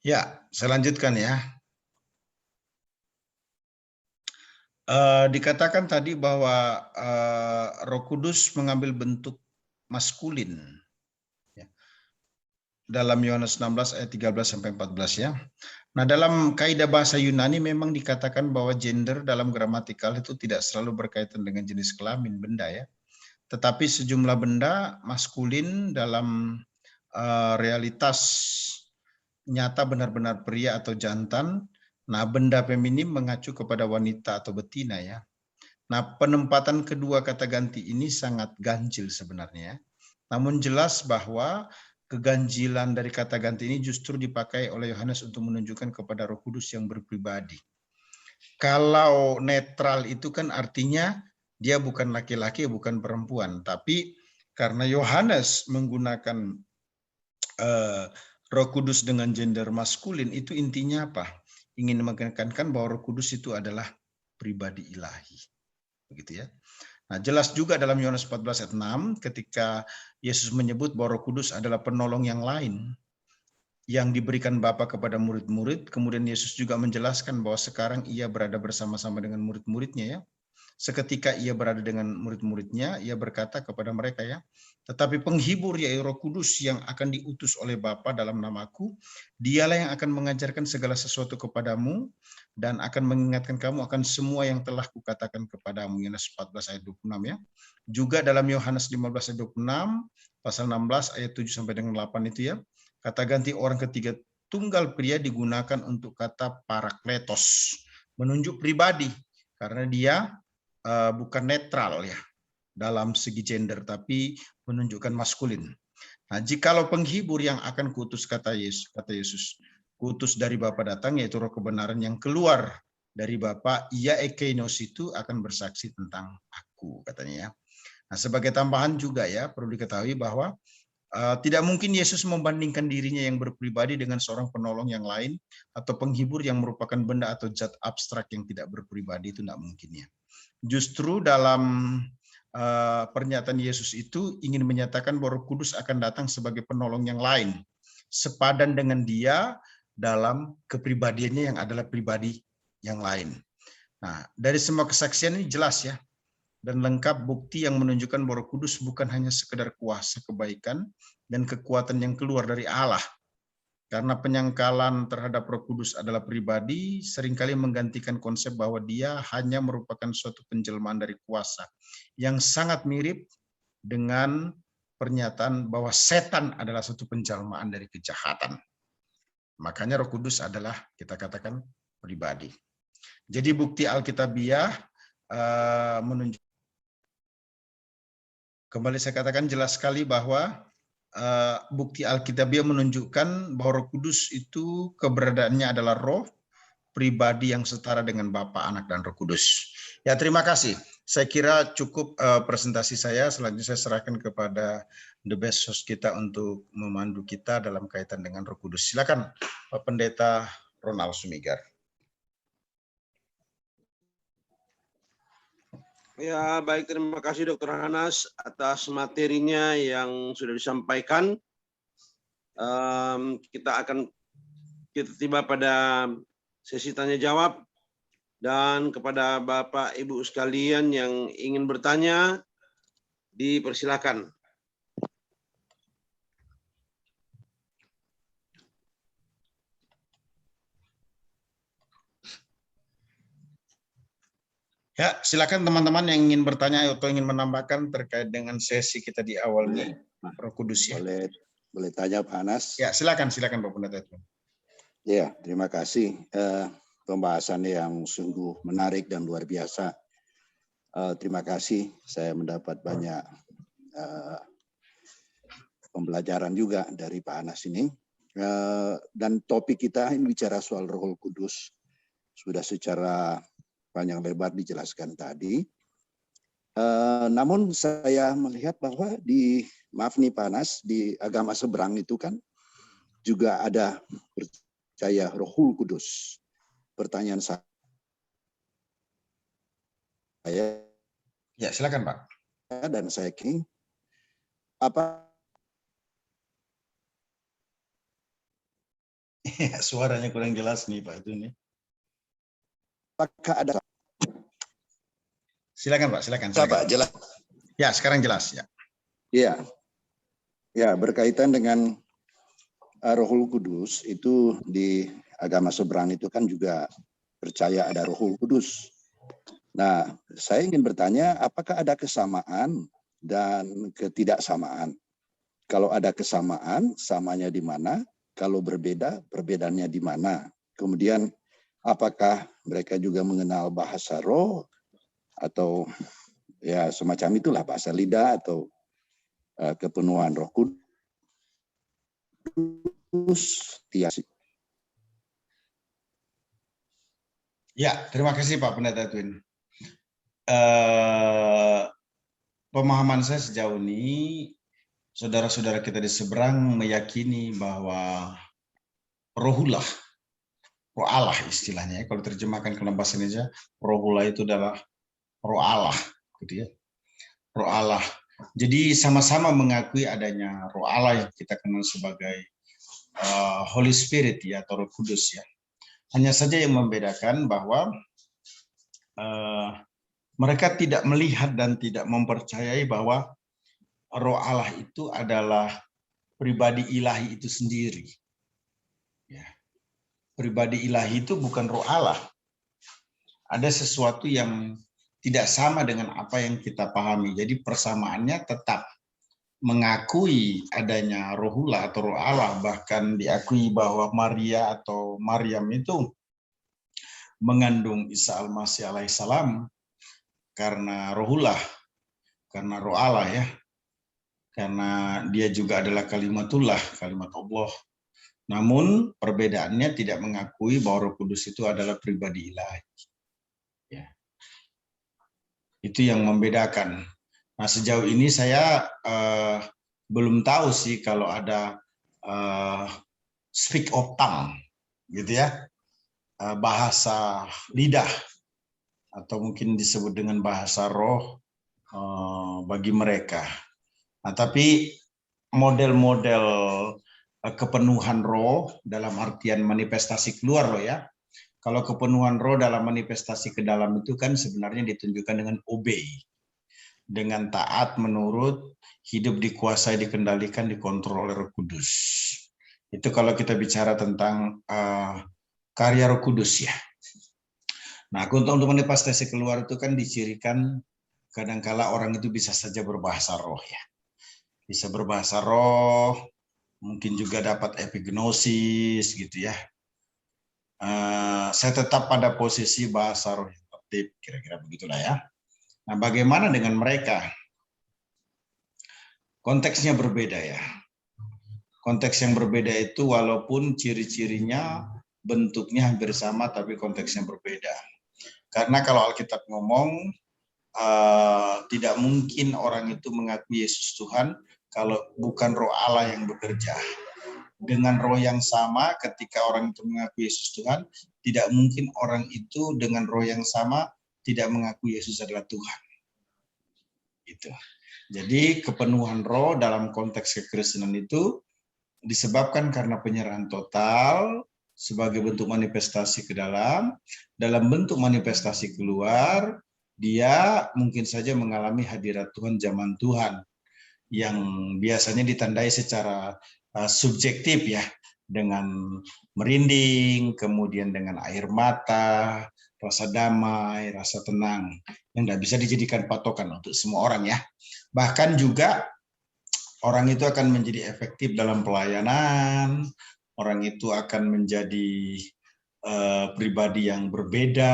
Ya, saya lanjutkan ya. Dikatakan tadi bahwa Roh Kudus mengambil bentuk maskulin ya, dalam Yohanes 16 ayat 13 sampai 14 ya. Nah, dalam kaidah bahasa Yunani memang dikatakan bahwa gender dalam gramatikal itu tidak selalu berkaitan dengan jenis kelamin benda ya. Tetapi sejumlah benda maskulin dalam realitas nyata benar-benar pria atau jantan. Nah, benda feminim mengacu kepada wanita atau betina ya. Nah, penempatan kedua kata ganti ini sangat ganjil sebenarnya. Namun jelas bahwa keganjilan dari kata ganti ini justru dipakai oleh Yohanes untuk menunjukkan kepada Roh Kudus yang berpribadi. Kalau netral itu kan artinya dia bukan laki-laki, bukan perempuan. Tapi karena Yohanes menggunakan Roh Kudus dengan gender maskulin, itu intinya apa? Ingin menekankan bahwa Roh Kudus itu adalah pribadi ilahi. Begitu ya. Nah, jelas juga dalam Yohanes 14 ayat 6 ketika Yesus menyebut bahwa Roh Kudus adalah penolong yang lain yang diberikan Bapa kepada murid-murid. Kemudian Yesus juga menjelaskan bahwa sekarang ia berada bersama-sama dengan murid-muridnya ya. Seketika ia berada dengan murid-muridnya, ia berkata kepada mereka ya, tetapi penghibur yaitu Roh Kudus yang akan diutus oleh Bapa dalam namaku, dialah yang akan mengajarkan segala sesuatu kepadamu dan akan mengingatkan kamu akan semua yang telah kukatakan kepadamu. Yohanes 14 ayat 26 ya. Juga dalam Yohanes 15 ayat 26, pasal 16 ayat 7 sampai dengan 8 itu ya. Kata ganti orang ketiga tunggal pria digunakan untuk kata parakletos, menunjuk pribadi karena dia bukan netral ya dalam segi gender, tapi menunjukkan maskulin. Nah, jikalau penghibur yang akan kuutus kata Yesus, kuutus dari Bapa datang, yaitu Roh kebenaran yang keluar dari Bapa, ia ekeinos itu akan bersaksi tentang aku, katanya ya. Nah, sebagai tambahan juga ya, perlu diketahui bahwa tidak mungkin Yesus membandingkan dirinya yang berpribadi dengan seorang penolong yang lain atau penghibur yang merupakan benda atau zat abstrak yang tidak berpribadi, itu tidak mungkin ya. Justru dalam pernyataan Yesus itu ingin menyatakan bahwa Roh Kudus akan datang sebagai penolong yang lain, sepadan dengan dia dalam kepribadiannya yang adalah pribadi yang lain. Nah, dari semua kesaksian ini jelas ya, dan lengkap bukti yang menunjukkan bahwa Roh Kudus bukan hanya sekedar kuasa kebaikan dan kekuatan yang keluar dari Allah. Karena penyangkalan terhadap Roh Kudus adalah pribadi, seringkali menggantikan konsep bahwa dia hanya merupakan suatu penjelmaan dari kuasa, yang sangat mirip dengan pernyataan bahwa setan adalah suatu penjelmaan dari kejahatan. Makanya Roh Kudus adalah, kita katakan, pribadi. Jadi bukti Alkitabiah menunjukkan, kembali saya katakan jelas sekali bahwa bukti Alkitabiah menunjukkan bahwa Roh Kudus itu keberadaannya adalah roh pribadi yang setara dengan Bapa, Anak, dan Roh Kudus. Ya, terima kasih. Saya kira cukup presentasi saya. Selanjutnya saya serahkan kepada the best host kita untuk memandu kita dalam kaitan dengan Roh Kudus. Silakan Pak Pendeta Ronald Sumigar. Ya, baik, terima kasih Dr. Hanas atas materinya yang sudah disampaikan. Kita tiba pada sesi tanya jawab, dan kepada Bapak Ibu sekalian yang ingin bertanya, dipersilakan. Ya, silakan teman-teman yang ingin bertanya atau ingin menambahkan terkait dengan sesi kita di awal nih, Roh Kudus ya. Boleh tanya Pak Anas? Ya, silakan Pak Pendeta. Ya, terima kasih. Pembahasan yang sungguh menarik dan luar biasa. Terima kasih, saya mendapat banyak pembelajaran juga dari Pak Anas ini. Dan topik kita ini bicara soal Roh Kudus. Sudah secara panjang lebar dijelaskan tadi. Namun saya melihat bahwa maaf nih Pak Anas, di agama seberang itu kan juga ada percaya Roh Kudus. Pertanyaan saya, ya silakan Pak. Dan saya kira apa Suaranya kurang jelas nih Pak Edwin. Apakah ada? Silakan Pak, silakan. Pak, jelas. Ya, sekarang jelas ya. Iya. Ya, berkaitan dengan Rohul Kudus itu di agama seberang itu kan juga percaya ada Rohul Kudus. Nah, saya ingin bertanya apakah ada kesamaan dan ketidaksamaan? Kalau ada kesamaan, samanya di mana? Kalau berbeda, perbedaannya di mana? Kemudian apakah mereka juga mengenal bahasa roh atau ya semacam itulah, bahasa lidah atau kepenuhan Roh Kudus? Ya, terima kasih Pak Pendeta Edwin. Pemahaman saya sejauh ini, saudara-saudara kita di seberang meyakini bahwa rohullah, roh Allah istilahnya, kalau terjemahkan ke dalam bahasa Indonesia, rohullah itu adalah roh Allah, gitu ya. Roh Allah. Jadi sama-sama mengakui adanya roh Allah yang kita kenal sebagai Holy Spirit ya, atau Roh Kudus ya. Hanya saja yang membedakan bahwa mereka tidak melihat dan tidak mempercayai bahwa roh Allah itu adalah pribadi ilahi itu sendiri. Ya. Pribadi ilahi itu bukan roh Allah. Ada sesuatu yang tidak sama dengan apa yang kita pahami. Jadi persamaannya tetap mengakui adanya rohullah atau roh Allah, bahkan diakui bahwa Maria atau Maryam itu mengandung Isa Al-Masih alaihissalam karena rohullah, karena roh Allah ya, karena dia juga adalah kalimatullah, kalimat Allah. Namun perbedaannya tidak mengakui bahwa Roh Kudus itu adalah pribadi ilahi. Ya. Itu yang membedakan. Nah sejauh ini saya belum tahu sih kalau ada speak of tongue, gitu ya, bahasa lidah, atau mungkin disebut dengan bahasa roh bagi mereka. Nah, tapi model-model kepenuhan roh dalam artian manifestasi keluar loh ya. Kalau kepenuhan roh dalam manifestasi ke dalam itu kan sebenarnya ditunjukkan dengan obey, dengan taat, menurut, hidup dikuasai, dikendalikan, dikontrol oleh Roh Kudus. Itu kalau kita bicara tentang karya Roh Kudus ya. Nah, untuk manifestasi keluar itu kan dicirikan kadangkala orang itu bisa saja berbahasa roh ya. Bisa berbahasa roh, mungkin juga dapat epignosis gitu ya. Saya tetap pada posisi bahasa roh yang tertib, kira-kira begitulah ya. Nah, bagaimana dengan mereka? Konteksnya berbeda ya. Konteks yang berbeda itu walaupun ciri-cirinya, bentuknya hampir sama, tapi konteksnya berbeda. Karena kalau Alkitab ngomong, tidak mungkin orang itu mengakui Yesus Tuhan kalau bukan roh Allah yang bekerja. Dengan roh yang sama ketika orang itu mengakui Yesus Tuhan, tidak mungkin orang itu dengan roh yang sama tidak mengakui Yesus adalah Tuhan. Gitu. Jadi kepenuhan roh dalam konteks kekristenan itu disebabkan karena penyerahan total sebagai bentuk manifestasi ke dalam bentuk manifestasi keluar, dia mungkin saja mengalami hadirat Tuhan, zaman Tuhan, yang biasanya ditandai secara subjektif ya, dengan merinding, kemudian dengan air mata, rasa damai, rasa tenang, yang tidak bisa dijadikan patokan untuk semua orang ya. Bahkan juga orang itu akan menjadi efektif dalam pelayanan, orang itu akan menjadi pribadi yang berbeda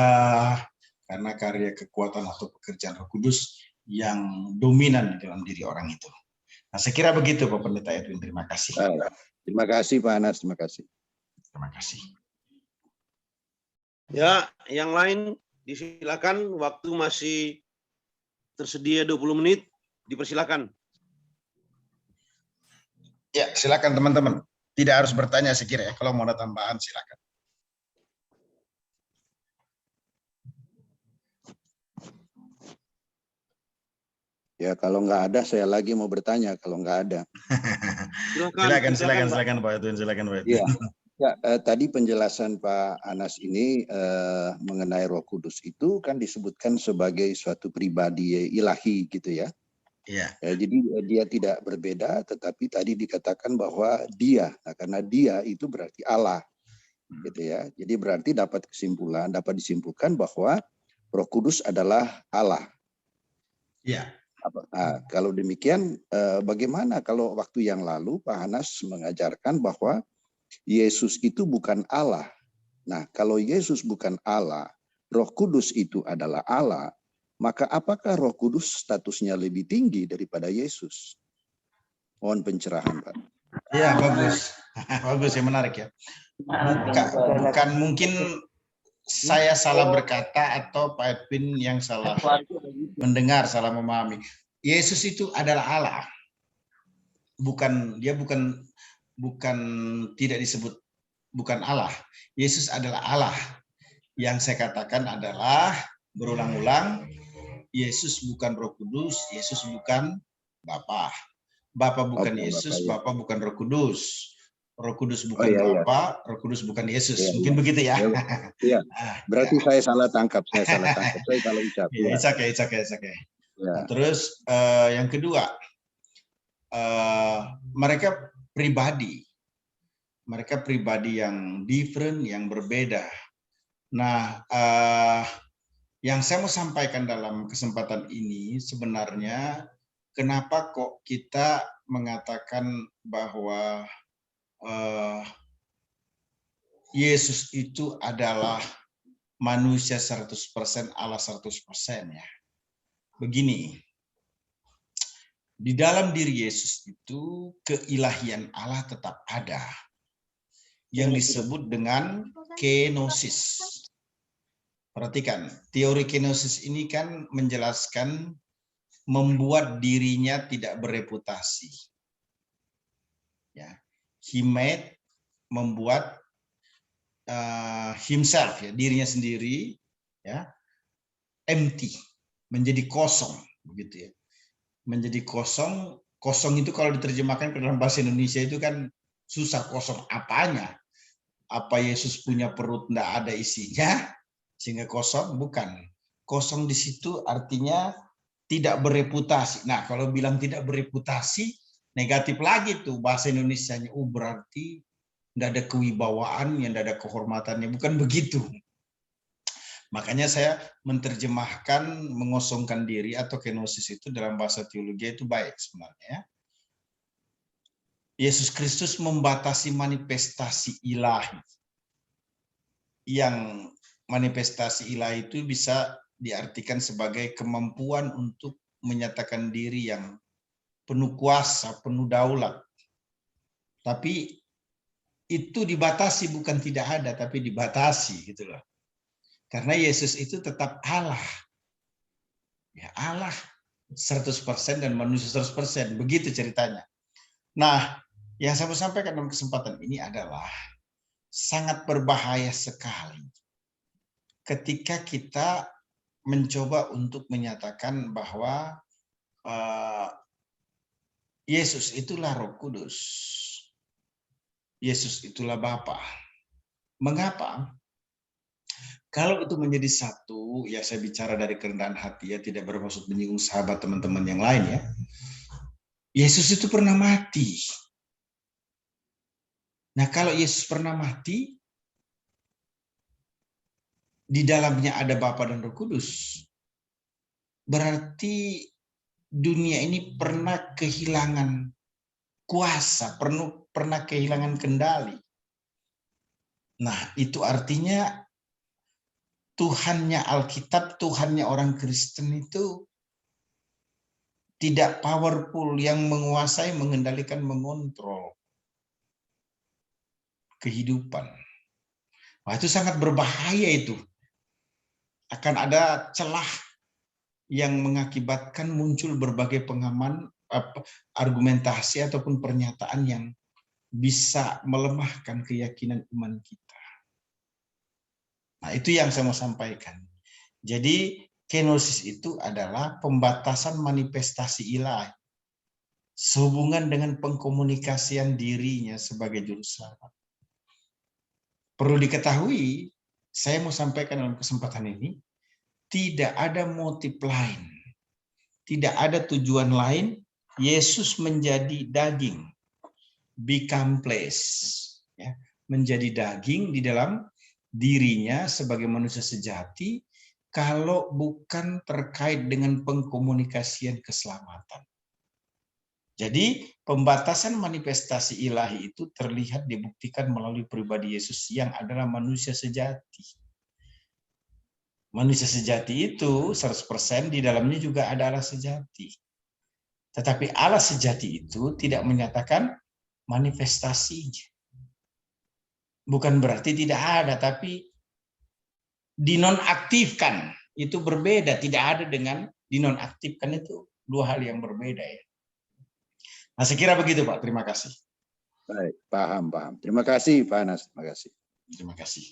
karena karya kekuatan atau pekerjaan Roh Kudus yang dominan di dalam diri orang itu. Nah, saya kira begitu Pak Pendeta Edwin. Terima kasih. Terima kasih Pak Anas, terima kasih. Terima kasih. Ya, yang lain disilakan, waktu masih tersedia 20 menit, dipersilakan. Ya, silakan teman-teman. Tidak harus bertanya saya kira ya. Kalau mau ada tambahan silakan. Ya kalau nggak ada saya lagi mau bertanya kalau nggak ada. Silakan Pak Edwin, silakan Pak Edwin. Iya. Ya, tadi penjelasan Pak Anas ini mengenai Roh Kudus itu kan disebutkan sebagai suatu pribadi ilahi gitu ya. Iya. Jadi dia tidak berbeda, tetapi tadi dikatakan bahwa dia, nah, karena dia itu berarti Allah, gitu ya. Jadi berarti dapat disimpulkan bahwa Roh Kudus adalah Allah. Iya. Nah, kalau demikian, bagaimana kalau waktu yang lalu Pak Anas mengajarkan bahwa Yesus itu bukan Allah. Nah, kalau Yesus bukan Allah, Roh Kudus itu adalah Allah, maka apakah Roh Kudus statusnya lebih tinggi daripada Yesus? Mohon pencerahan, Pak. Iya, bagus. Bagus ya, menarik ya. Bukan mungkin saya salah berkata atau Pak Edwin yang salah mendengar, salah memahami. Yesus itu adalah Allah. Dia bukan tidak disebut bukan Allah. Yesus adalah Allah. Yang saya katakan adalah berulang-ulang, Yesus bukan Roh Kudus, Yesus bukan Bapa. Bapa bukan Yesus, Bapa bukan Roh Kudus. Roh Kudus bukan Bapa, Roh Kudus bukan Yesus. Mungkin begitu ya. Iya. Berarti saya salah tangkap, saya salah ucap. It's okay. Ya. Nah, terus yang kedua, mereka pribadi yang different, yang berbeda. Nah, yang saya mau sampaikan dalam kesempatan ini sebenarnya kenapa kok kita mengatakan bahwa Yesus itu adalah manusia 100%, Allah 100% ya. Begini, di dalam diri Yesus itu keilahian Allah tetap ada, yang disebut dengan kenosis. Perhatikan, teori kenosis ini kan menjelaskan membuat dirinya tidak bereputasi. Ya, he made, membuat himself, ya, dirinya sendiri, ya, empty, menjadi kosong, begitu ya. Menjadi kosong. Kosong itu kalau diterjemahkan ke dalam bahasa Indonesia itu kan susah. Kosong apanya? Apa Yesus punya perut enggak ada isinya sehingga kosong? Bukan. Kosong di situ artinya tidak bereputasi. Nah, kalau bilang tidak bereputasi, negatif lagi tuh bahasa Indonesianya. Berarti enggak ada kewibawaan, yang enggak ada kehormatannya. Bukan begitu. Makanya saya menerjemahkan mengosongkan diri atau kenosis itu dalam bahasa teologi itu baik sebenarnya. Yesus Kristus membatasi manifestasi ilahi. Yang manifestasi ilahi itu bisa diartikan sebagai kemampuan untuk menyatakan diri yang penuh kuasa, penuh daulat. Tapi itu dibatasi, bukan tidak ada, tapi dibatasi gitu loh. Karena Yesus itu tetap Allah. Ya, Allah 100% dan manusia 100%. Begitu ceritanya. Nah, yang saya mau sampaikan dalam kesempatan ini adalah sangat berbahaya sekali ketika kita mencoba untuk menyatakan bahwa Yesus itulah Roh Kudus. Yesus itulah Bapa. Mengapa? Kalau itu menjadi satu, ya saya bicara dari kerendahan hati ya, tidak bermaksud menyinggung sahabat teman-teman yang lain ya. Yesus itu pernah mati. Nah, kalau Yesus pernah mati, di dalamnya ada Bapa dan Roh Kudus, berarti dunia ini pernah kehilangan kuasa, pernah kehilangan kendali. Nah, itu artinya Tuhannya Alkitab, Tuhannya orang Kristen itu tidak powerful, yang menguasai, mengendalikan, mengontrol kehidupan. Wah, itu sangat berbahaya itu. Akan ada celah yang mengakibatkan muncul berbagai argumentasi ataupun pernyataan yang bisa melemahkan keyakinan iman kita. Nah, itu yang saya mau sampaikan. Jadi, kenosis itu adalah pembatasan manifestasi ilahi sehubungan dengan pengkomunikasian dirinya sebagai juru selamat. perlu diketahui, saya mau sampaikan dalam kesempatan ini, tidak ada motif lain, tidak ada tujuan lain Yesus menjadi daging, become flesh, ya, menjadi daging di dalam dirinya sebagai manusia sejati, kalau bukan terkait dengan pengkomunikasian keselamatan. Jadi pembatasan manifestasi ilahi itu terlihat dibuktikan melalui pribadi Yesus yang adalah manusia sejati. Manusia sejati itu 100% di dalamnya juga ada Allah sejati. Tetapi Allah sejati itu tidak menyatakan manifestasinya. Bukan berarti tidak ada, tapi dinonaktifkan. Itu berbeda, tidak ada dengan dinonaktifkan, itu dua hal yang berbeda ya. Nah, saya kira begitu Pak, terima kasih. Baik, paham. Terima kasih Pak Anas, terima kasih. Terima kasih.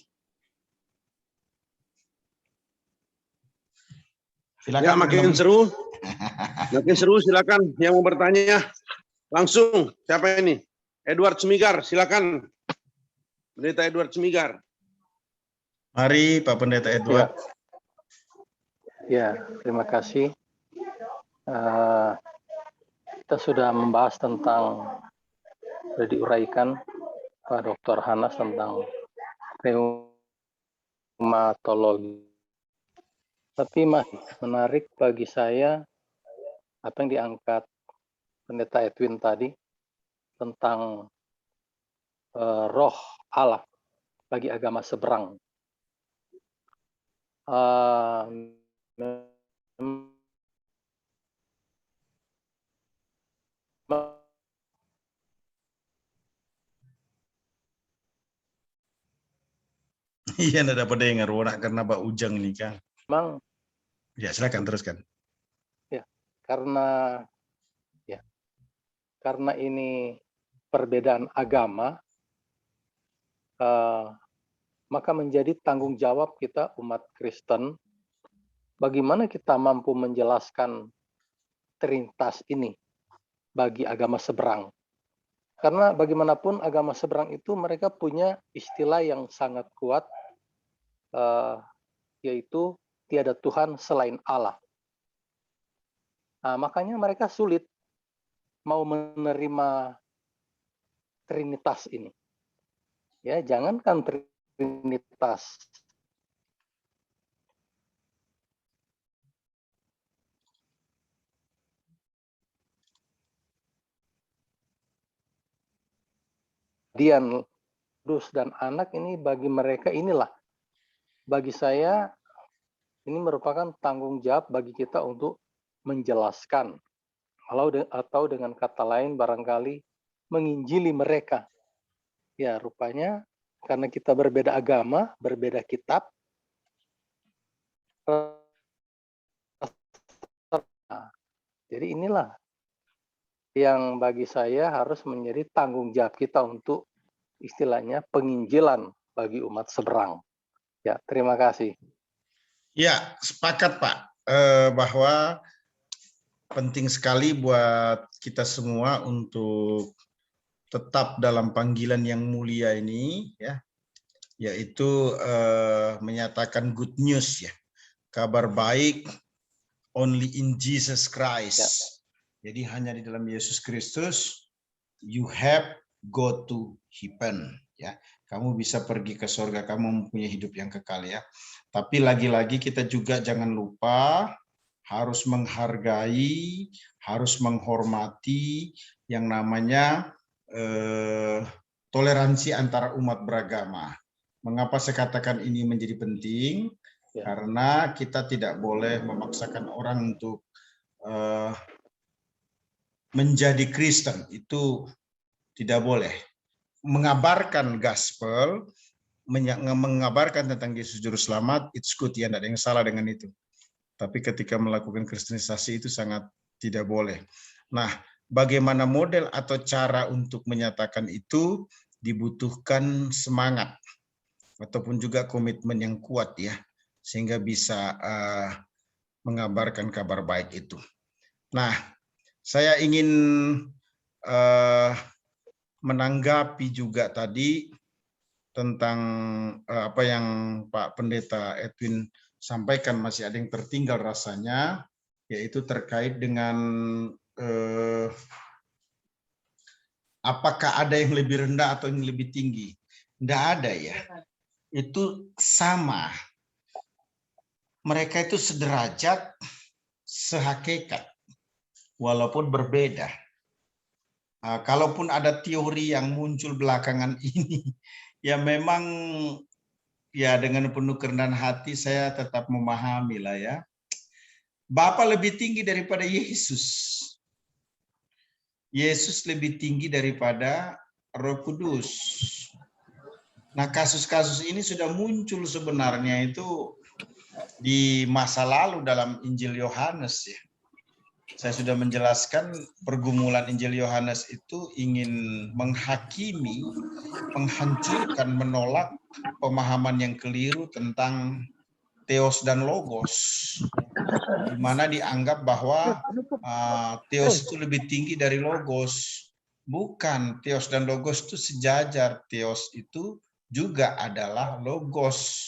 Silakan. Ya, makin seru. Makin seru, silakan yang mau bertanya. Langsung, siapa ini? Edward Semigar, silakan. Pendeta Edward Semigar. Mari Pak Pendeta Edward. Ya, terima kasih. Kita sudah membahas tentang, sudah diuraikan Pak Dr. Hanas tentang reumatologi. Tapi masih menarik bagi saya apa yang diangkat Pendeta Edwin tadi tentang roh Allah bagi agama seberang. Iya, tidak dapat dengar, karena Pak Ujang ini kan. Memang. Ya, silakan teruskan. Ya, karena ini perbedaan agama, maka menjadi tanggung jawab kita umat Kristen, bagaimana kita mampu menjelaskan Trinitas ini bagi agama seberang. Karena bagaimanapun agama seberang itu mereka punya istilah yang sangat kuat, yaitu tiada Tuhan selain Allah. Nah, makanya mereka sulit mau menerima Trinitas ini. Ya, jangankan Trinitas. Dian, Kudus dan Anak ini bagi mereka inilah. Bagi saya ini merupakan tanggung jawab bagi kita untuk menjelaskan. Atau dengan kata lain barangkali menginjili mereka. Ya, rupanya karena kita berbeda agama, berbeda kitab, jadi inilah yang bagi saya harus menjadi tanggung jawab kita untuk istilahnya penginjilan bagi umat seberang. Ya, terima kasih. Ya, sepakat Pak, bahwa penting sekali buat kita semua untuk tetap dalam panggilan yang mulia ini, ya, yaitu menyatakan good news, ya, kabar baik only in Jesus Christ. Ya. Jadi hanya di dalam Yesus Kristus you have go to heaven, ya. Kamu bisa pergi ke surga, kamu mempunyai hidup yang kekal, ya. Tapi lagi-lagi kita juga jangan lupa harus menghargai, harus menghormati yang namanya toleransi antara umat beragama. Mengapa saya katakan ini menjadi penting? Ya. Karena kita tidak boleh memaksakan orang untuk menjadi Kristen, itu tidak boleh. Mengabarkan gospel, mengabarkan tentang Yesus Juru Selamat, it's good, ya, tidak ada yang salah dengan itu. Tapi ketika melakukan kristenisasi itu sangat tidak boleh. Nah, bagaimana model atau cara untuk menyatakan itu dibutuhkan semangat ataupun juga komitmen yang kuat, ya, sehingga bisa mengabarkan kabar baik itu. Nah, saya ingin menanggapi juga tadi tentang apa yang Pak Pendeta Edwin sampaikan masih ada yang tertinggal rasanya, yaitu terkait dengan apakah ada yang lebih rendah atau yang lebih tinggi. Tidak ada ya. Itu sama. Mereka itu sederajat, sehakikat, walaupun berbeda. Kalaupun ada teori yang muncul belakangan ini, ya memang ya dengan penuh kerendahan hati saya tetap memahami lah ya. Bapa lebih tinggi daripada Yesus. Yesus lebih tinggi daripada Roh Kudus. Nah, kasus-kasus ini sudah muncul sebenarnya itu di masa lalu dalam Injil Yohanes ya. Saya sudah menjelaskan pergumulan Injil Yohanes itu ingin menghakimi, menghancurkan, menolak pemahaman yang keliru tentang Theos dan Logos, di mana dianggap bahwa Theos itu lebih tinggi dari Logos. Bukan, Theos dan Logos itu sejajar. Theos itu juga adalah Logos.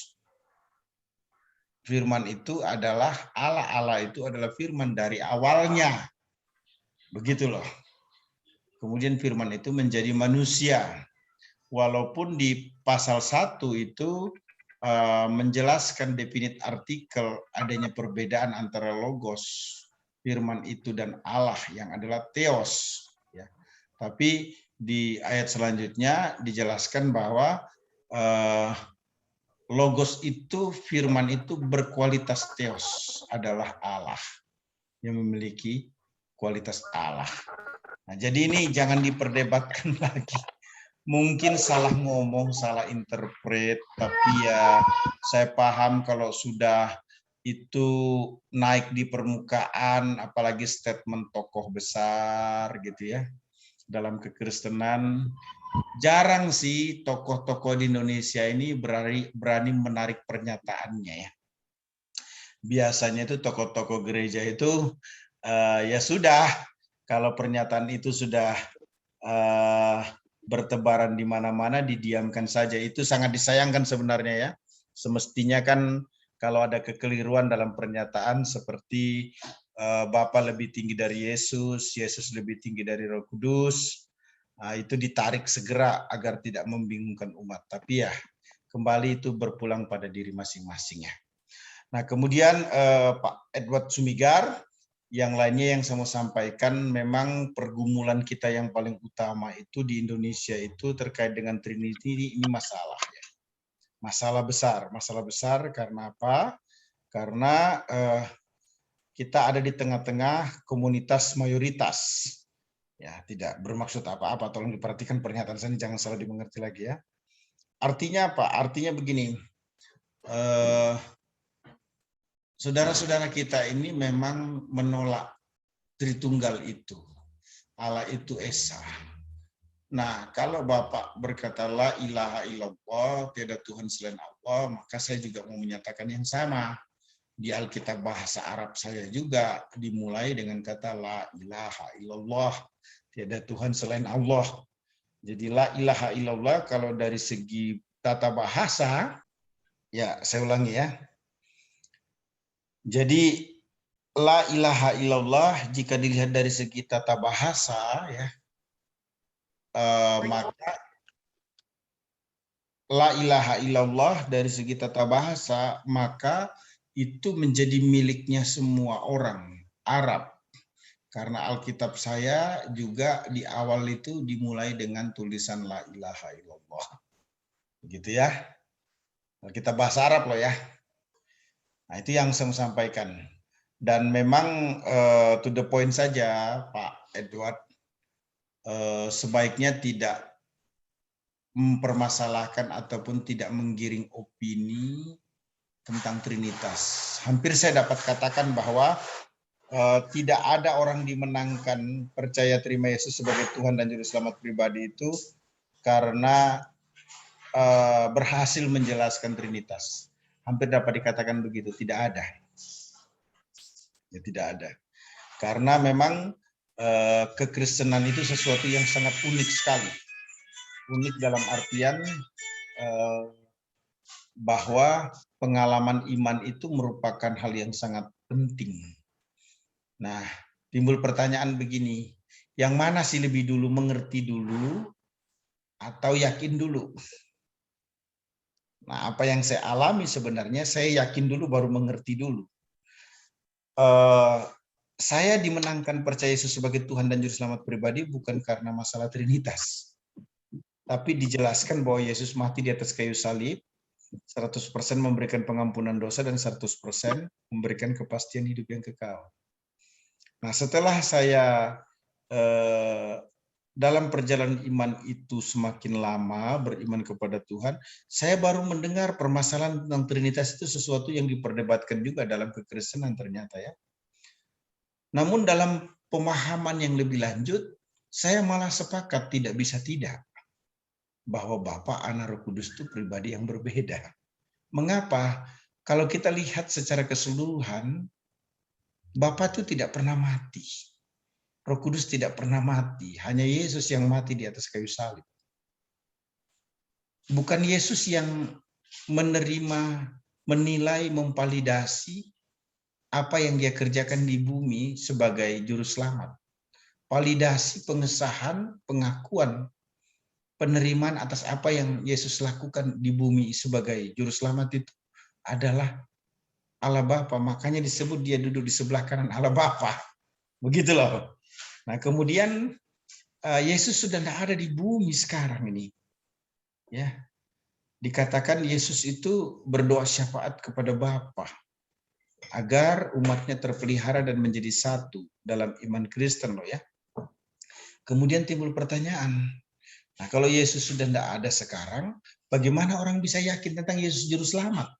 Firman itu adalah Allah. Allah itu adalah firman dari awalnya. Begitu loh. Kemudian firman itu menjadi manusia. Walaupun di pasal 1 itu menjelaskan definit artikel adanya perbedaan antara logos, firman itu, dan Allah yang adalah theos. Ya. Tapi di ayat selanjutnya dijelaskan bahwa logos itu, firman itu berkualitas theos, adalah Allah yang memiliki kualitas Allah. Nah, jadi ini jangan diperdebatkan lagi. Mungkin salah ngomong, salah interpret, tapi ya saya paham kalau sudah itu naik di permukaan, apalagi statement tokoh besar gitu ya, dalam kekristenan. Jarang sih tokoh-tokoh di Indonesia ini berani menarik pernyataannya ya. Biasanya itu tokoh-tokoh gereja itu ya sudah, kalau pernyataan itu sudah bertebaran di mana-mana, didiamkan saja. Itu sangat disayangkan sebenarnya ya. Semestinya kan kalau ada kekeliruan dalam pernyataan seperti Bapa lebih tinggi dari Yesus, Yesus lebih tinggi dari Roh Kudus, itu ditarik segera agar tidak membingungkan umat. Tapi ya kembali itu berpulang pada diri masing-masing ya. Nah, kemudian Pak Edward Sumigar, yang lainnya yang saya mau sampaikan, memang pergumulan kita yang paling utama itu di Indonesia itu terkait dengan Trinity, ini masalah ya. Masalah besar karena apa? Karena kita ada di tengah-tengah komunitas mayoritas. Ya, tidak bermaksud apa-apa, tolong diperhatikan pernyataan saya, jangan salah dimengerti lagi ya. Artinya apa? Artinya begini. Saudara-saudara kita ini memang menolak Tritunggal itu. Allah itu Esa. Nah, kalau Bapak berkata la ilaha illallah, tiada Tuhan selain Allah, maka saya juga mau menyatakan yang sama. Di Alkitab bahasa Arab saya juga dimulai dengan kata la ilaha illallah, tiada Tuhan selain Allah. Jadi la ilaha illallah kalau dari segi tata bahasa, ya saya ulangi ya. Jadi la ilaha illallah jika dilihat dari segi tata bahasa ya, maka la ilaha illallah dari segi tata bahasa maka itu menjadi miliknya semua orang Arab. Karena Alkitab saya juga di awal itu dimulai dengan tulisan la ilaha illallah. Begitu ya. Alkitab bahasa Arab loh ya. Nah, itu yang saya sampaikan. Dan memang to the point saja, Pak Edward, sebaiknya tidak mempermasalahkan ataupun tidak menggiring opini tentang Trinitas. Hampir saya dapat katakan bahwa tidak ada orang dimenangkan percaya terima Yesus sebagai Tuhan dan Juru Selamat pribadi itu karena berhasil menjelaskan Trinitas. Hampir dapat dikatakan begitu, tidak ada. Ya, tidak ada. Karena memang kekristenan itu sesuatu yang sangat unik sekali. Unik dalam artian bahwa pengalaman iman itu merupakan hal yang sangat penting. Nah, timbul pertanyaan begini, yang mana sih lebih dulu, mengerti dulu atau yakin dulu? Nah, apa yang saya alami sebenarnya, saya yakin dulu baru mengerti dulu. Saya dimenangkan percaya Yesus sebagai Tuhan dan Juru Selamat pribadi bukan karena masalah Trinitas. Tapi dijelaskan bahwa Yesus mati di atas kayu salib, 100% memberikan pengampunan dosa dan 100% memberikan kepastian hidup yang kekal. Nah, setelah saya dalam perjalanan iman itu semakin lama beriman kepada Tuhan, saya baru mendengar permasalahan tentang Trinitas itu sesuatu yang diperdebatkan juga dalam kekristenan ternyata ya. Namun dalam pemahaman yang lebih lanjut, saya malah sepakat tidak bisa tidak bahwa Bapa, Anak, Roh Kudus itu pribadi yang berbeda. Mengapa? Kalau kita lihat secara keseluruhan, Bapa itu tidak pernah mati. Roh Kudus tidak pernah mati. Hanya Yesus yang mati di atas kayu salib. Bukan Yesus yang menerima, menilai, memvalidasi apa yang dia kerjakan di bumi sebagai juru selamat. Validasi, pengesahan, pengakuan, penerimaan atas apa yang Yesus lakukan di bumi sebagai juru selamat itu adalah Allah Bapa. Makanya disebut dia duduk di sebelah kanan Allah Bapa. Begitu loh. Nah, kemudian Yesus sudah tidak ada di bumi sekarang ini. Ya. Dikatakan Yesus itu berdoa syafaat kepada Bapa agar umatnya terpelihara dan menjadi satu dalam iman Kristen loh ya. Kemudian timbul pertanyaan, nah kalau Yesus sudah tidak ada sekarang, bagaimana orang bisa yakin tentang Yesus Juru Selamat?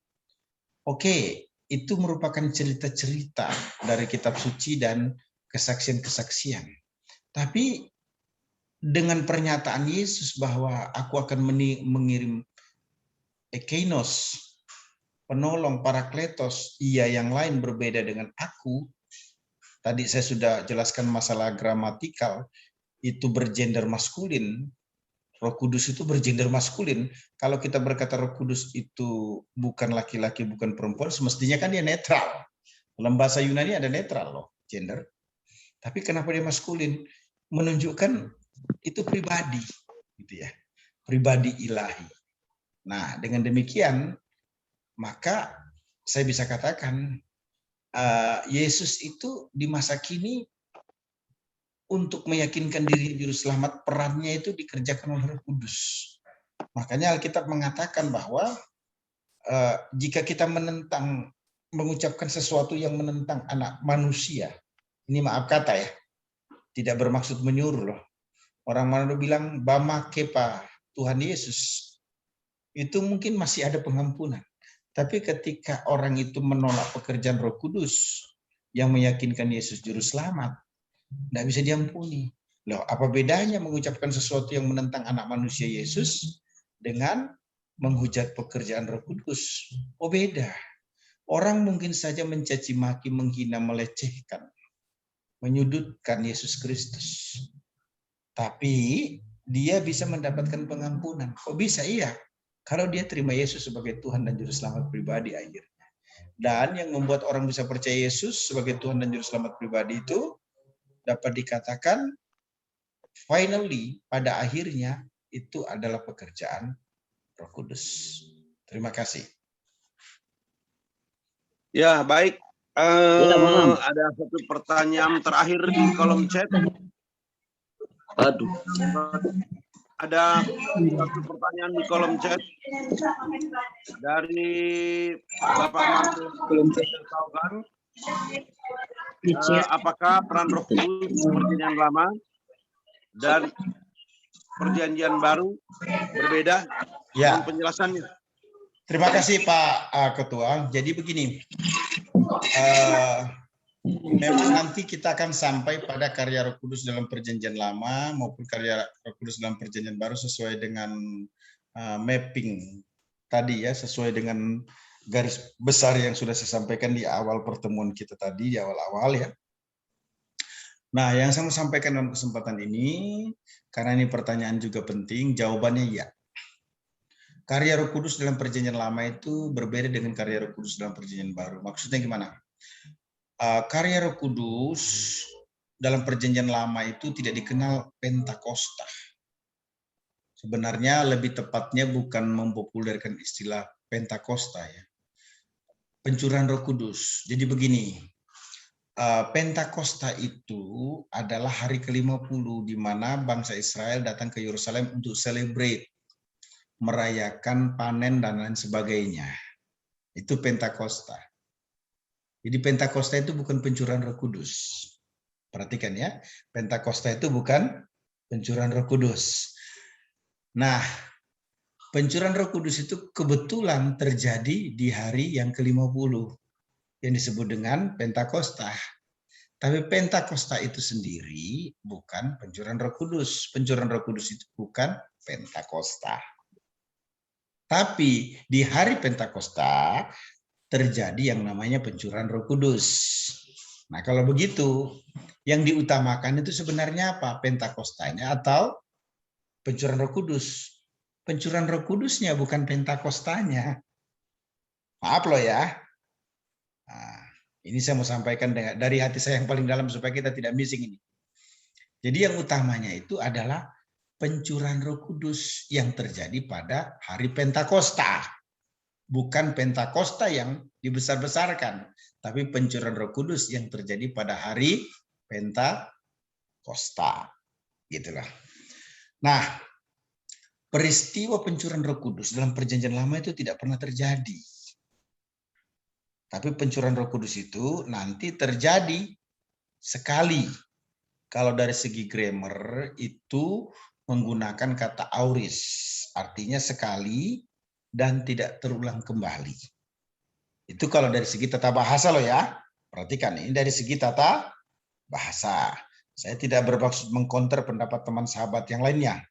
Oke, itu merupakan cerita-cerita dari kitab suci dan kesaksian-kesaksian. Tapi dengan pernyataan Yesus bahwa aku akan mengirim Ekeinos, penolong, parakletos, ia yang lain berbeda dengan aku. Tadi saya sudah jelaskan masalah gramatikal, itu bergender maskulin. Roh Kudus itu bergender maskulin. Kalau kita berkata Roh Kudus itu bukan laki-laki, bukan perempuan, semestinya kan dia netral. Dalam bahasa Yunani ada netral loh, gender. Tapi kenapa dia maskulin? Menunjukkan itu pribadi, gitu ya, pribadi ilahi. Nah, dengan demikian maka saya bisa katakan Yesus itu di masa kini untuk meyakinkan diri juru selamat, perannya itu dikerjakan oleh Roh Kudus. Makanya Alkitab mengatakan bahwa jika kita mengucapkan sesuatu yang menentang anak manusia, ini maaf kata ya, tidak bermaksud menyuruh loh. Orang Manado bilang Bama Kepa Tuhan Yesus, itu mungkin masih ada pengampunan. Tapi ketika orang itu menolak pekerjaan Roh Kudus yang meyakinkan Yesus Juru Selamat, tidak bisa diampuni. Loh, apa bedanya mengucapkan sesuatu yang menentang anak manusia Yesus dengan menghujat pekerjaan Roh Kudus? Oh beda. Orang mungkin saja mencaci maki, menghina, melecehkan, menyudutkan Yesus Kristus. Tapi dia bisa mendapatkan pengampunan. Oh bisa? Iya. Kalau dia terima Yesus sebagai Tuhan dan Juru Selamat pribadi akhirnya. Dan yang membuat orang bisa percaya Yesus sebagai Tuhan dan Juru Selamat pribadi itu dapat dikatakan finally pada akhirnya itu adalah pekerjaan Roh Kudus. Terima kasih. Ya, baik. Ada satu pertanyaan terakhir di kolom chat. Aduh. Ada satu pertanyaan di kolom chat dari Bapak Martin. Apakah peran Roh Kudus perjanjian lama dan perjanjian baru berbeda? Ya. Penjelasannya. Terima kasih Pak Ketua. Jadi begini, memang nanti kita akan sampai pada karya Roh Kudus dalam perjanjian lama maupun karya Roh Kudus dalam perjanjian baru sesuai dengan mapping tadi ya, sesuai dengan garis besar yang sudah saya sampaikan di awal pertemuan kita tadi, di awal-awal ya. Nah, yang saya mau sampaikan dalam kesempatan ini, karena ini pertanyaan juga penting, jawabannya ya. karya Roh Kudus dalam Perjanjian Lama itu berbeda dengan karya Roh Kudus dalam Perjanjian Baru. Maksudnya gimana? Karya Roh Kudus dalam Perjanjian Lama itu tidak dikenal Pentakosta. Sebenarnya lebih tepatnya bukan mempopulerkan istilah Pentakosta ya. Pencurahan Roh Kudus. Jadi begini, Pentakosta itu adalah hari ke-50 di mana bangsa Israel datang ke Yerusalem untuk celebrate, merayakan panen dan lain sebagainya. Itu Pentakosta. Jadi Pentakosta itu bukan pencurahan Roh Kudus. Perhatikan ya, Pentakosta itu bukan pencurahan Roh Kudus. Nah, pencurahan Roh Kudus itu kebetulan terjadi di hari yang ke-50 yang disebut dengan Pentakosta. Tapi Pentakosta itu sendiri bukan pencurahan Roh Kudus. Pencurahan Roh Kudus itu bukan Pentakosta. Tapi di hari Pentakosta terjadi yang namanya pencurahan Roh Kudus. Nah, kalau begitu, yang diutamakan itu sebenarnya apa? Pentakostanya atau pencurahan Roh Kudus? Pencurahan Roh Kudusnya bukan Pentakostanya. Maaf loh ya. Nah, ini saya mau sampaikan dari hati saya yang paling dalam supaya kita tidak missing ini. Jadi yang utamanya itu adalah pencurahan Roh Kudus yang terjadi pada hari Pentakosta. Bukan Pentakosta yang dibesar-besarkan, tapi pencurahan Roh Kudus yang terjadi pada hari Pentakosta. Gitulah. Nah, peristiwa pencurahan Roh Kudus dalam Perjanjian Lama itu tidak pernah terjadi. Tapi pencurahan Roh Kudus itu nanti terjadi sekali. Kalau dari segi grammar itu menggunakan kata auris, artinya sekali dan tidak terulang kembali. Itu kalau dari segi tata bahasa loh ya. Perhatikan, ini dari segi tata bahasa. Saya tidak bermaksud mengkonter pendapat teman sahabat yang lainnya.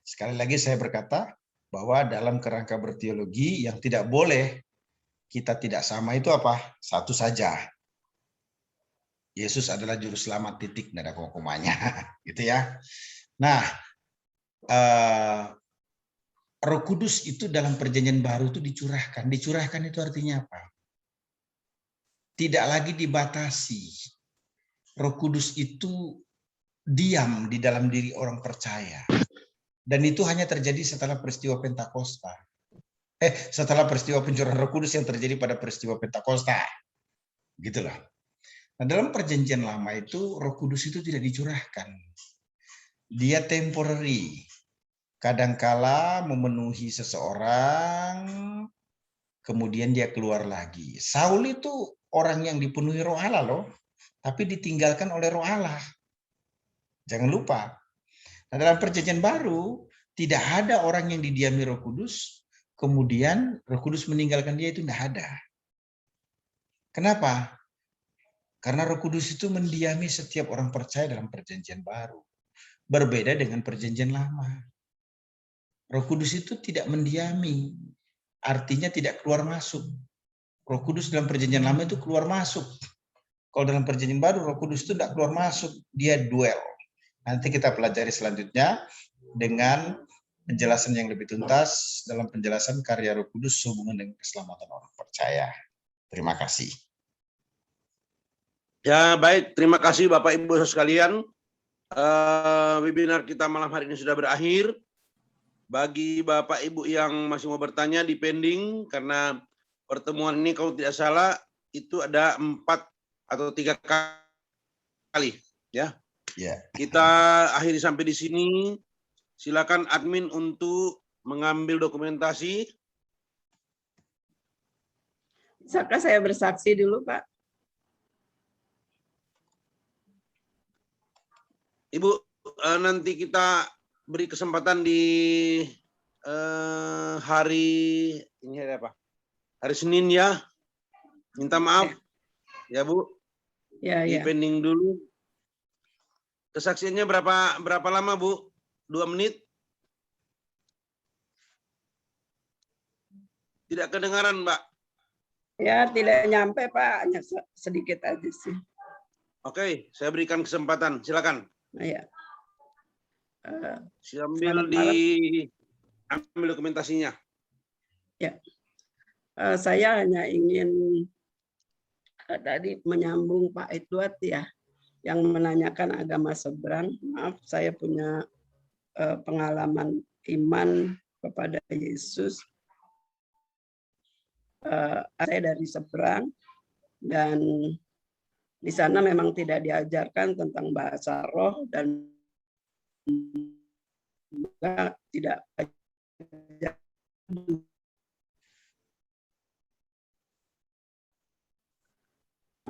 Sekali lagi saya berkata bahwa dalam kerangka berteologi yang tidak boleh kita tidak sama itu apa? Satu saja. Yesus adalah juru selamat, titik, tidak ada koma-komanya. Gitu ya. Nah, Roh Kudus itu dalam Perjanjian Baru itu dicurahkan. Dicurahkan itu artinya apa? Tidak lagi dibatasi. Roh Kudus itu diam di dalam diri orang percaya. Dan itu hanya terjadi setelah peristiwa Pentakosta. Setelah peristiwa pencurahan Roh Kudus yang terjadi pada peristiwa Pentakosta. Gitulah. Nah, dalam Perjanjian Lama itu Roh Kudus itu tidak dicurahkan. Dia temporary. Kadangkala memenuhi seseorang, kemudian dia keluar lagi. Saul itu orang yang dipenuhi Roh Allah loh, tapi ditinggalkan oleh Roh Allah. Jangan lupa. Nah, dalam Perjanjian Baru tidak ada orang yang didiami Roh Kudus, kemudian Roh Kudus meninggalkan dia, itu tidak ada. Kenapa? Karena Roh Kudus itu mendiami setiap orang percaya dalam Perjanjian Baru. Berbeda dengan Perjanjian Lama. Roh Kudus itu tidak mendiami, artinya tidak keluar masuk. Roh Kudus dalam Perjanjian Lama itu keluar masuk. Kalau dalam Perjanjian Baru, Roh Kudus itu tidak keluar masuk, dia dwell. Nanti kita pelajari selanjutnya dengan penjelasan yang lebih tuntas dalam penjelasan karya Roh Kudus sehubungan dengan keselamatan orang percaya. Terima kasih. Ya, baik. Terima kasih Bapak Ibu sekalian. Webinar kita malam hari ini sudah berakhir. Bagi Bapak Ibu yang masih mau bertanya di pending, karena pertemuan ini kalau tidak salah itu ada 4 atau 3 kali. Ya. Kita akhiri sampai di sini. Silakan admin untuk mengambil dokumentasi. Bisakah saya bersaksi dulu, Pak? Ibu, nanti kita beri kesempatan di hari ini apa? Hari Senin ya. Minta maaf ya Bu. Ya, ya. Pending dulu. Kesaksiannya berapa lama Bu? 2 menit? Tidak kedengaran Mbak. Ya, tidak nyampe Pak, hanya sedikit aja sih. Oke, saya berikan kesempatan. Silakan. Ya. Ambil dokumentasinya. Ya, saya hanya ingin tadi menyambung Pak Edward ya, yang menanyakan agama seberang. Maaf, saya punya pengalaman iman kepada Yesus. Saya dari seberang, dan di sana memang tidak diajarkan tentang bahasa roh, dan juga tidak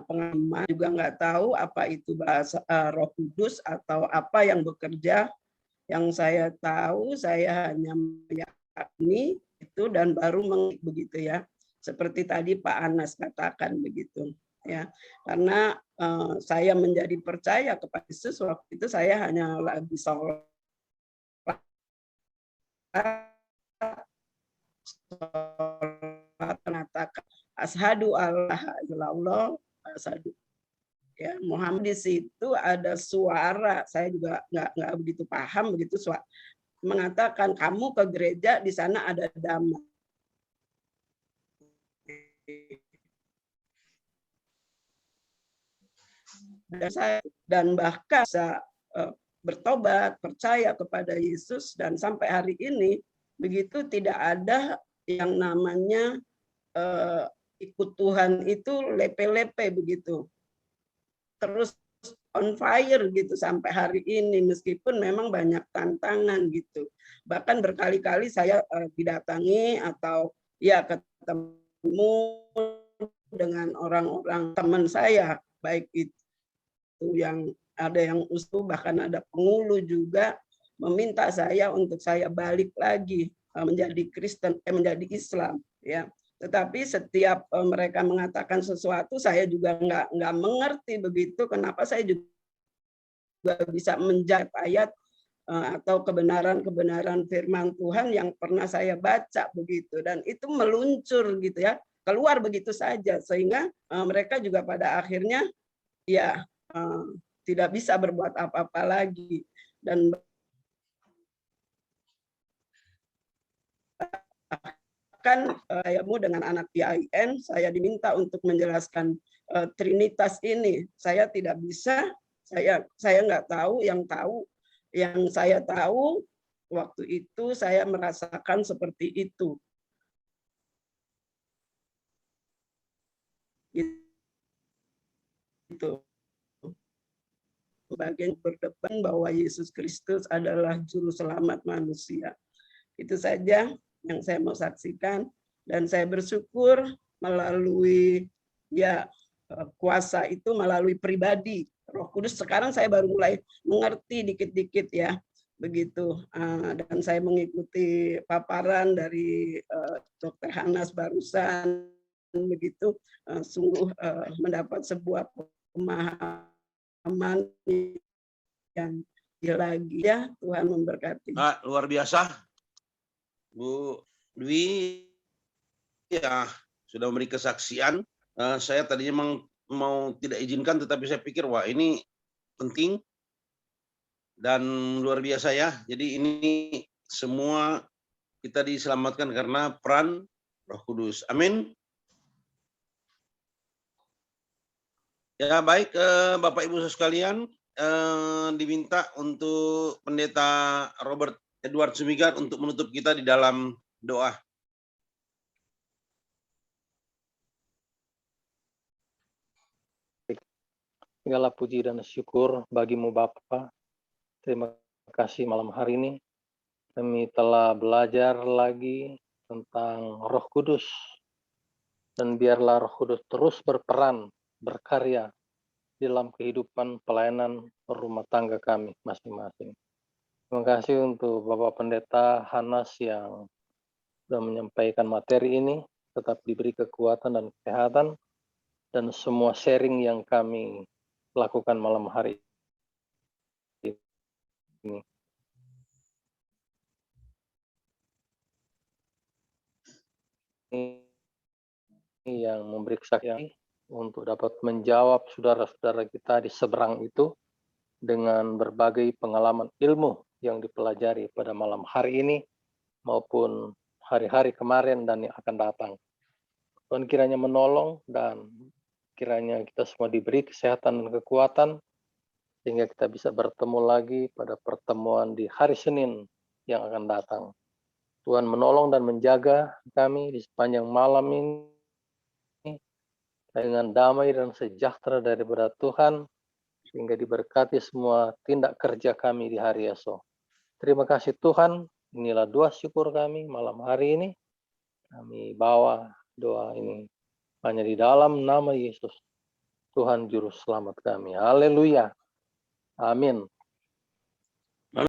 pengalaman, juga nggak tahu apa itu bahasa Roh Kudus atau apa yang bekerja. Yang saya tahu, saya hanya meyakini itu dan baru begitu ya. Seperti tadi Pak Anas katakan begitu ya. Karena saya menjadi percaya kepada Yesus waktu itu, saya hanya lagi sholat, mengatakan asyhadu alla ilallah, asyhadu ya Muhammad. Di situ ada suara, saya juga nggak begitu paham begitu, suara mengatakan kamu ke gereja, di sana ada damai. Dan bahkan saya bertobat, percaya kepada Yesus, dan sampai hari ini begitu tidak ada yang namanya ikut Tuhan itu lepe-lepe begitu. Terus on fire gitu sampai hari ini, meskipun memang banyak tantangan gitu. Bahkan berkali-kali saya didatangi atau ya ketemu dengan orang-orang teman saya, baik itu yang ada yang ustuh, bahkan ada pengulu juga meminta saya untuk saya balik lagi menjadi Kristen, menjadi Islam ya. Tetapi setiap mereka mengatakan sesuatu, saya juga nggak mengerti begitu, kenapa saya juga bisa menjawab ayat atau kebenaran-kebenaran firman Tuhan yang pernah saya baca begitu, dan itu meluncur gitu ya, keluar begitu saja, sehingga mereka juga pada akhirnya ya tidak bisa berbuat apa-apa lagi. Dan bahkan dengan anak IAIN, saya diminta untuk menjelaskan Trinitas ini. Saya tidak bisa, saya nggak tahu. Yang saya tahu waktu itu saya merasakan seperti itu. Gitu. Bagian berdepan bahwa Yesus Kristus adalah juru selamat manusia. Itu saja yang saya mau saksikan, dan saya bersyukur melalui ya kuasa itu melalui pribadi Roh Kudus. Sekarang saya baru mulai mengerti dikit-dikit ya begitu, dan saya mengikuti paparan dari Dr. Hanas barusan begitu, sungguh mendapat sebuah pemahaman yang lagi ya. Tuhan memberkati. Luar biasa, Bu Dwi ya, sudah memberi kesaksian. Saya tadinya memang mau tidak izinkan, tetapi saya pikir wah ini penting dan luar biasa ya. Jadi ini semua kita diselamatkan karena peran Roh Kudus. Amin. Ya baik, Bapak Ibu sekalian, diminta untuk Pendeta Robert Edward Sumigat untuk menutup kita di dalam doa. Segala puji dan syukur bagimu Bapa. Terima kasih malam hari ini kami telah belajar lagi tentang Roh Kudus, dan biarlah Roh Kudus terus berperan, berkarya dalam kehidupan pelayanan rumah tangga kami masing-masing. Terima kasih untuk Bapak Pendeta Hanas yang sudah menyampaikan materi ini, tetap diberi kekuatan dan kesehatan, dan semua sharing yang kami lakukan malam hari ini. Yang memberi kesaksian untuk dapat menjawab saudara-saudara kita di seberang itu dengan berbagai pengalaman ilmu yang dipelajari pada malam hari ini maupun hari-hari kemarin dan yang akan datang. Tuhan kiranya menolong dan kiranya kita semua diberi kesehatan dan kekuatan sehingga kita bisa bertemu lagi pada pertemuan di hari Senin yang akan datang. Tuhan menolong dan menjaga kami di sepanjang malam ini dengan damai dan sejahtera daripada Tuhan sehingga diberkati semua tindak kerja kami di hari esok. Terima kasih Tuhan, inilah doa syukur kami malam hari ini. Kami bawa doa ini hanya di dalam nama Yesus, Tuhan Juru Selamat kami. Haleluya. Amin.